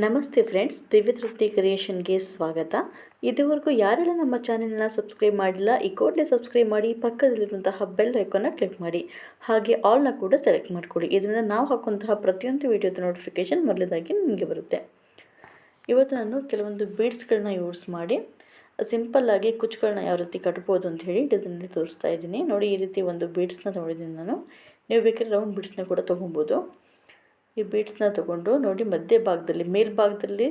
ನಮಸ್ತೆ ಫ್ರೆಂಡ್ಸ್, ದಿವ್ಯ ತೃಪ್ತಿ ಕ್ರಿಯೇಷನ್ಗೆ ಸ್ವಾಗತ. ಇದುವರೆಗೂ ಯಾರೆಲ್ಲ ನಮ್ಮ ಚಾನೆಲ್ನ ಸಬ್ಸ್ಕ್ರೈಬ್ ಮಾಡಿಲ್ಲ, ಈ ಕೂಡಲೇ ಸಬ್ಸ್ಕ್ರೈಬ್ ಮಾಡಿ, ಪಕ್ಕದಲ್ಲಿರುವಂತಹ ಬೆಲ್ ಐಕಾನ್ನ ಕ್ಲಿಕ್ ಮಾಡಿ, ಹಾಗೆ ಆಲ್ನ ಕೂಡ ಸೆಲೆಕ್ಟ್ ಮಾಡಿಕೊಡಿ. ಇದರಿಂದ ನಾವು ಹಾಕುವಂತಹ ಪ್ರತಿಯೊಂದು ವಿಡಿಯೋದ ನೋಟಿಫಿಕೇಷನ್ ಮೊದಲೇದಾಗಿ ನಿಮಗೆ ಬರುತ್ತೆ. ಇವತ್ತು ನಾನು ಕೆಲವೊಂದು ಬೀಡ್ಸ್ಗಳನ್ನ ಯೂಸ್ ಮಾಡಿ ಸಿಂಪಲ್ಲಾಗಿ ಕುಚ್ಚುಗಳನ್ನ ಯಾವ ರೀತಿ ಕಟ್ಬೋದು ಅಂತ ಹೇಳಿ ಡಿಸೈನಲ್ಲಿ ತೋರಿಸ್ತಾ ಇದ್ದೀನಿ. ನೋಡಿ, ಈ ರೀತಿ ಒಂದು ಬೀಡ್ಸ್ನ ತೊಗೊಂಡಿದ್ದೀನಿ ನಾನು. ನೀವು ಬೇಕಾದ್ರೆ ರೌಂಡ್ ಬೀಡ್ಸ್ನ ಕೂಡ ತೊಗೊಬೋದು. ಈ ಬೀಡ್ಸ್ನ ತೊಗೊಂಡು ನೋಡಿ, ಮಧ್ಯ ಭಾಗದಲ್ಲಿ ಮೇಲ್ಭಾಗದಲ್ಲಿ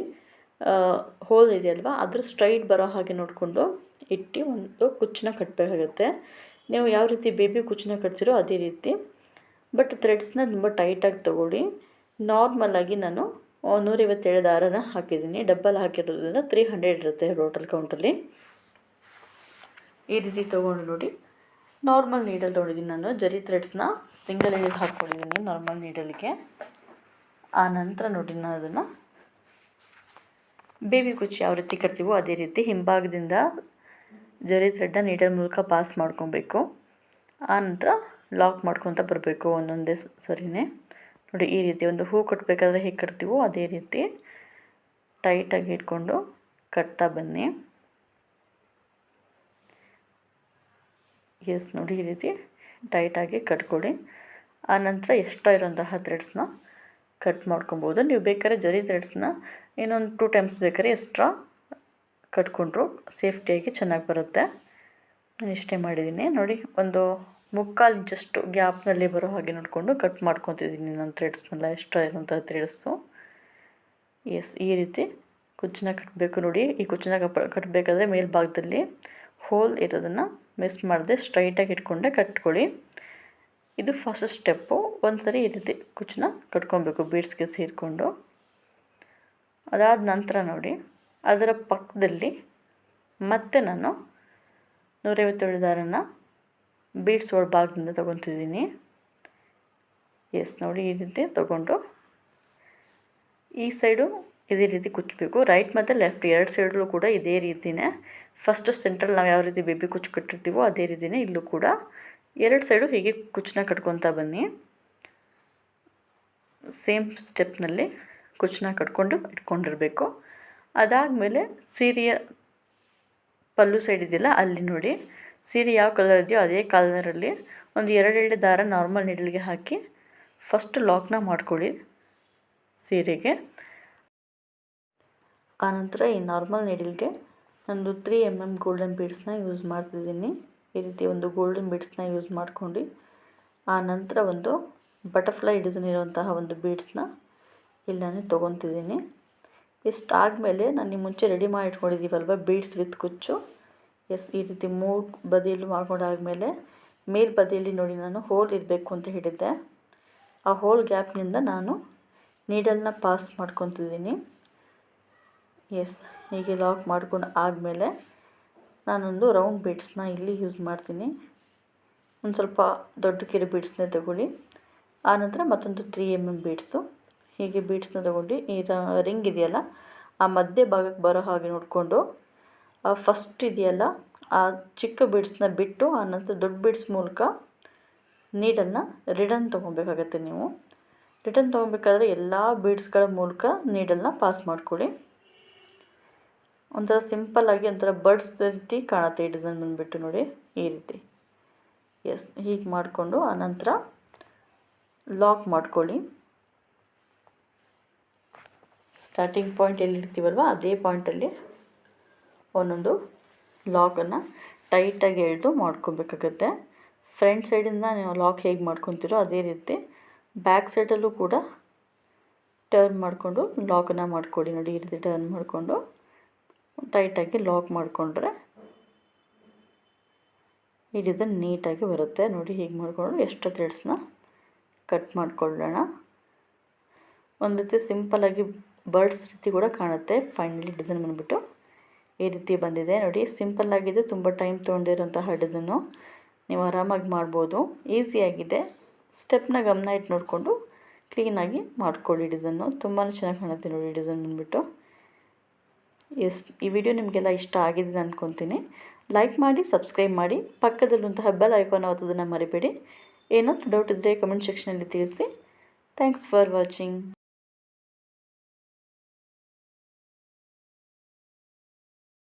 ಹೋಲ್ ಇದೆಯಲ್ವ, ಅದ್ರ ಸ್ಟ್ರೈಟ್ ಬರೋ ಹಾಗೆ ನೋಡಿಕೊಂಡು ಇಟ್ಟು ಒಂದು ಕುಚ್ಚನ್ನ ಕಟ್ಟಬೇಕಾಗತ್ತೆ. ನೀವು ಯಾವ ರೀತಿ ಬೇಬಿ ಕುಚ್ಚನ್ನ ಕಟ್ತೀರೋ ಅದೇ ರೀತಿ, ಬಟ್ ಥ್ರೆಡ್ಸ್ನ ತುಂಬ ಟೈಟಾಗಿ ತೊಗೊಳ್ಳಿ. ನಾರ್ಮಲಾಗಿ ನಾನು 157 ದಾರನ ಹಾಕಿದ್ದೀನಿ. ಡಬ್ಬಲ್ ಹಾಕಿರೋದ್ರಿಂದ 300 ಇರುತ್ತೆ ಟೋಟಲ್ ಕೌಂಟಲ್ಲಿ. ಈ ರೀತಿ ತೊಗೊಂಡು ನೋಡಿ, ನಾರ್ಮಲ್ ನೀಡಲ್ ತೊಗೊಂಡಿದ್ದೀನಿ ನಾನು. ಜರಿ ಥ್ರೆಡ್ಸ್ನ ಸಿಂಗಲ್ ನೀಡಲ್ ಹಾಕ್ಕೊಂಡಿದ್ದೀನಿ ನಾರ್ಮಲ್ ನೀಡಲ್ಗೆ. ಆ ನಂತರ ನೋಡಿ, ನಾನು ಅದನ್ನು ಬೇಬಿ ಕುಚ್ಚು ಯಾವ ರೀತಿ ಕಟ್ತೀವೋ ಅದೇ ರೀತಿ ಹಿಂಭಾಗದಿಂದ ಜರಿ ಥ್ರೆಡ್ನ ನೀಡಲ್ ಮೂಲಕ ಪಾಸ್ ಮಾಡ್ಕೊಬೇಕು. ಆ ನಂತರ ಲಾಕ್ ಮಾಡ್ಕೊತ ಬರಬೇಕು ಒಂದೊಂದೇ ಸರಿನೇ. ನೋಡಿ, ಈ ರೀತಿ ಒಂದು ಹೂ ಕಟ್ಟಬೇಕಾದ್ರೆ ಹೇಗೆ ಕಟ್ತೀವೋ ಅದೇ ರೀತಿ ಟೈಟಾಗಿ ಇಟ್ಕೊಂಡು ಕಟ್ತಾ ಬನ್ನಿ. ನೋಡಿ, ಈ ರೀತಿ ಟೈಟಾಗಿ ಕಟ್ಕೊಳ್ಳಿ. ಆ ನಂತರ ಎಕ್ಸ್ಟ್ರಾ ಇರೋಂತಹ ಥ್ರೆಡ್ಸ್ನ ಕಟ್ ಮಾಡ್ಕೊಬೋದು. ನೀವು ಬೇಕಾದ್ರೆ ಜರಿ ಥ್ರೆಡ್ಸ್ನ ಇನ್ನೊಂದು 2 ಟೈಮ್ಸ್ ಬೇಕಾದ್ರೆ ಎಕ್ಸ್ಟ್ರಾ ಕಟ್ಕೊಂಡ್ರು ಸೇಫ್ಟಿಯಾಗಿ ಚೆನ್ನಾಗಿ ಬರುತ್ತೆ. ನಾನು ಇಷ್ಟೇ ಮಾಡಿದ್ದೀನಿ. ನೋಡಿ, ಒಂದು 3/4 ಇಂಚಷ್ಟು ಗ್ಯಾಪ್ನಲ್ಲಿ ಬರೋ ಹಾಗೆ ನೋಡಿಕೊಂಡು ಕಟ್ ಮಾಡ್ಕೊತಿದ್ದೀನಿ ನಾನು ಥ್ರೆಡ್ಸ್ನೆಲ್ಲ, ಎಕ್ಸ್ಟ್ರಾ ಇರೋಂಥ ಥ್ರೆಡ್ಸು. ಈ ರೀತಿ ಕುಚ್ಚನ್ನ ಕಟ್ಟಬೇಕು. ನೋಡಿ, ಈ ಕುಚ್ಚನ್ನ ಕಟ್ಟಬೇಕಾದ್ರೆ ಮೇಲ್ಭಾಗದಲ್ಲಿ ಹೋಲ್ ಇರೋದನ್ನು ಮಿಸ್ ಮಾಡದೆ ಸ್ಟ್ರೈಟಾಗಿ ಇಟ್ಕೊಂಡೆ ಕಟ್ಕೊಳ್ಳಿ. ಇದು ಫಸ್ಟ್ ಸ್ಟೆಪ್ಪು. ಒಂದು ಸರಿ ಈ ರೀತಿ ಕುಚ್ಚನ್ನ ಕಟ್ಕೊಬೇಕು ಬೀಡ್ಸ್ಗೆ ಸೇರಿಕೊಂಡು. ಅದಾದ ನಂತರ ನೋಡಿ, ಅದರ ಪಕ್ಕದಲ್ಲಿ ಮತ್ತೆ ನಾನು 157 ದಾರನ ಬೀಡ್ಸ್ ಭಾಗದಿಂದ ತೊಗೊತಿದ್ದೀನಿ. ನೋಡಿ, ಈ ರೀತಿ ತೊಗೊಂಡು ಈ ಸೈಡು ಇದೇ ರೀತಿ ಕುಚ್ಚಬೇಕು. ರೈಟ್ ಮತ್ತು ಲೆಫ್ಟ್ 2 ಸೈಡಲ್ಲೂ ಕೂಡ ಇದೇ ರೀತಿಯೇ. ಫಸ್ಟ್ ಸೆಂಟ್ರಲ್ಲಿ ನಾವು ಯಾವ ರೀತಿ ಬೇಬಿ ಕುಚ್ಚು ಕಟ್ಟಿರ್ತೀವೋ ಅದೇ ರೀತಿಯೇ ಇಲ್ಲೂ ಕೂಡ 2 ಸೈಡು ಹೀಗೆ ಕುಚ್ಚನ್ನ ಕಟ್ಕೊತಾ ಬನ್ನಿ. ಸೇಮ್ ಸ್ಟೆಪ್ನಲ್ಲಿ ಕುಚ್ಚನ್ನ ಕಟ್ಕೊಂಡು ಇಟ್ಕೊಂಡಿರಬೇಕು. ಅದಾದಮೇಲೆ ಸೀರೆಯ ಪಲ್ಲು ಸೈಡ್ ಇದೆಯಲ್ಲ, ಅಲ್ಲಿ ನೋಡಿ, ಸೀರೆ ಯಾವ ಕಲರ್ ಇದೆಯೋ ಅದೇ ಕಲರಲ್ಲಿ ಒಂದು 2 ಎಳೆ ದಾರ ನಾರ್ಮಲ್ ನೀಡಲ್ಗೆ ಹಾಕಿ ಫಸ್ಟ್ ಲಾಕ್ನ ಮಾಡ್ಕೊಳ್ಳಿ ಸೀರೆಗೆ. ಆನಂತರ ಈ ನಾರ್ಮಲ್ ನೀಡಲ್ಗೆ ಒಂದು 3 mm ಗೋಲ್ಡನ್ ಬೀಡ್ಸ್ನ ಯೂಸ್ ಮಾಡ್ತಿದ್ದೀನಿ. ಈ ರೀತಿ ಒಂದು ಗೋಲ್ಡನ್ ಬೀಡ್ಸ್ನ ಯೂಸ್ ಮಾಡ್ಕೊಂಡು ಆ ನಂತರ ಒಂದು ಬಟರ್ಫ್ಲೈ ಡಿಸೈನ್ ಇರುವಂತಹ ಒಂದು ಬೀಡ್ಸ್ನ ಇಲ್ಲಿ ನಾನು ತೊಗೊತಿದ್ದೀನಿ. ಇಷ್ಟಾದಮೇಲೆ ನಾನು ಮುಂಚೆ ರೆಡಿ ಮಾಡಿ ಇಟ್ಕೊಂಡಿದ್ದೀವಲ್ವ ಬೀಡ್ಸ್ ವಿತ್ ಕುಚ್ಚು, ಈ ರೀತಿ 3 ಬದಿಯಲ್ಲೂ ಮಾಡ್ಕೊಂಡಾದಮೇಲೆ ಮೇಲ್ ಬದಿಯಲ್ಲಿ ನೋಡಿ, ನಾನು ಹೋಲ್ ಇರಬೇಕು ಅಂತ ಹೇಳಿದ್ದೆ. ಆ ಹೋಲ್ ಗ್ಯಾಪ್ನಿಂದ ನಾನು ನೀಡಲ್ನ ಪಾಸ್ ಮಾಡ್ಕೊತಿದ್ದೀನಿ. ಹೀಗೆ ಲಾಕ್ ಮಾಡ್ಕೊಂಡು ಆದಮೇಲೆ ನಾನೊಂದು ರೌಂಡ್ ಬೀಡ್ಸ್ನ ಇಲ್ಲಿ ಯೂಸ್ ಮಾಡ್ತೀನಿ. ಒಂದು ಸ್ವಲ್ಪ ದೊಡ್ಡ ಕಿರು ಬೀಡ್ಸ್ನೇ ತಗೊಳ್ಳಿ. ಆನಂತರ ಮತ್ತೊಂದು 3 mm ಬೀಡ್ಸು. ಹೀಗೆ ಬೀಡ್ಸ್ನ ತೊಗೊಂಡು ಈ ರಿಂಗ್ ಇದೆಯಲ್ಲ, ಆ ಮಧ್ಯ ಭಾಗಕ್ಕೆ ಬರೋ ಹಾಗೆ ನೋಡಿಕೊಂಡು ಫಸ್ಟ್ ಇದೆಯಲ್ಲ ಆ ಚಿಕ್ಕ ಬೀಡ್ಸ್ನ ಬಿಟ್ಟು ಆನಂತರ ದೊಡ್ಡ ಬೀಡ್ಸ್ ಮೂಲಕ ನೀಡನ್ನು ರಿಟರ್ನ್ ತೊಗೊಬೇಕಾಗತ್ತೆ. ನೀವು ರಿಟರ್ನ್ ತೊಗೊಬೇಕಾದ್ರೆ ಎಲ್ಲ ಬೀಡ್ಸ್ಗಳ ಮೂಲಕ ನೀಡಲ್ನ ಪಾಸ್ ಮಾಡ್ಕೊಳ್ಳಿ. ಒಂಥರ ಸಿಂಪಲ್ಲಾಗಿ ಒಂಥರ ಬರ್ಡ್ಸ್ ರೀತಿ ಕಾಣುತ್ತೆ ಈ ಡಿಸೈನ್ ಬಂದುಬಿಟ್ಟು. ನೋಡಿ, ಈ ರೀತಿ ಹೀಗೆ ಮಾಡಿಕೊಂಡು ಆನಂತರ ಲಾಕ್ ಮಾಡ್ಕೊಳ್ಳಿ. ಸ್ಟಾರ್ಟಿಂಗ್ ಪಾಯಿಂಟ್ ಎಲ್ಲಿರ್ತೀವಲ್ವ ಅದೇ ಪಾಯಿಂಟಲ್ಲಿ ಒಂದೊಂದು ಲಾಕನ್ನು ಟೈಟಾಗಿ ಎಳೆದು ಮಾಡ್ಕೊಬೇಕಾಗತ್ತೆ. ಫ್ರಂಟ್ ಸೈಡಿಂದ ನೀವು ಲಾಕ್ ಹೇಗೆ ಮಾಡ್ಕೊತೀರೋ ಅದೇ ರೀತಿ ಬ್ಯಾಕ್ ಸೈಡಲ್ಲೂ ಕೂಡ ಟರ್ನ್ ಮಾಡಿಕೊಂಡು ಲಾಕನ್ನು ಮಾಡ್ಕೊಳ್ಳಿ. ನೋಡಿ, ಈ ರೀತಿ ಟರ್ನ್ ಮಾಡಿಕೊಂಡು ಟೈಟಾಗಿ ಲಾಕ್ ಮಾಡಿಕೊಂಡ್ರೆ ಈ ಡಿಸೈನ್ ನೀಟಾಗಿ ಬರುತ್ತೆ. ನೋಡಿ, ಹೀಗೆ ಮಾಡಿಕೊಂಡು ಎಕ್ಸ್ಟ್ರಾ ಥ್ರೆಡ್ಸ್ನ ಕಟ್ ಮಾಡ್ಕೊಳ್ಳೋಣ. ಒಂದು ರೀತಿ ಸಿಂಪಲ್ಲಾಗಿ ಬರ್ಡ್ಸ್ ರೀತಿ ಕೂಡ ಕಾಣುತ್ತೆ. ಫೈನಲಿ ಡಿಸೈನ್ ಬಂದುಬಿಟ್ಟು ಈ ರೀತಿ ಬಂದಿದೆ. ನೋಡಿ, ಸಿಂಪಲ್ಲಾಗಿದೆ, ತುಂಬ ಟೈಮ್ ತೊಗೊಂಡಿರೋಂತಹ ಡಿಸೈನು. ನೀವು ಆರಾಮಾಗಿ ಮಾಡ್ಬೋದು, ಈಸಿಯಾಗಿದೆ. ಸ್ಟೆಪ್ನ ಗಮನ ಇಟ್ಟು ನೋಡಿಕೊಂಡು ಕ್ಲೀನಾಗಿ ಮಾಡ್ಕೊಳ್ಳಿ. ಡಿಸೈನು ತುಂಬಾ ಚೆನ್ನಾಗಿ ಕಾಣುತ್ತೆ. ನೋಡಿ, ಡಿಸೈನ್ ಬಂದುಬಿಟ್ಟು ಈ ವಿಡಿಯೋ ನಿಮಗೆಲ್ಲ ಇಷ್ಟ ಆಗಿದೆ ಅಂದ್ಕೊತೀನಿ. ಲೈಕ್ ಮಾಡಿ, ಸಬ್ಸ್ಕ್ರೈಬ್ ಮಾಡಿ, ಪಕ್ಕದಲ್ಲಿರುವಂತಹ ಬೆಲ್ ಐಕಾನ್ ಒತ್ತೋದನ್ನು ಮರಿಬೇಡಿ. ಏನಾದರೂ ಡೌಟ್ ಇದ್ದರೆ ಕಮೆಂಟ್ ಸೆಕ್ಷನಲ್ಲಿ ತಿಳಿಸಿ. Thanks for watching.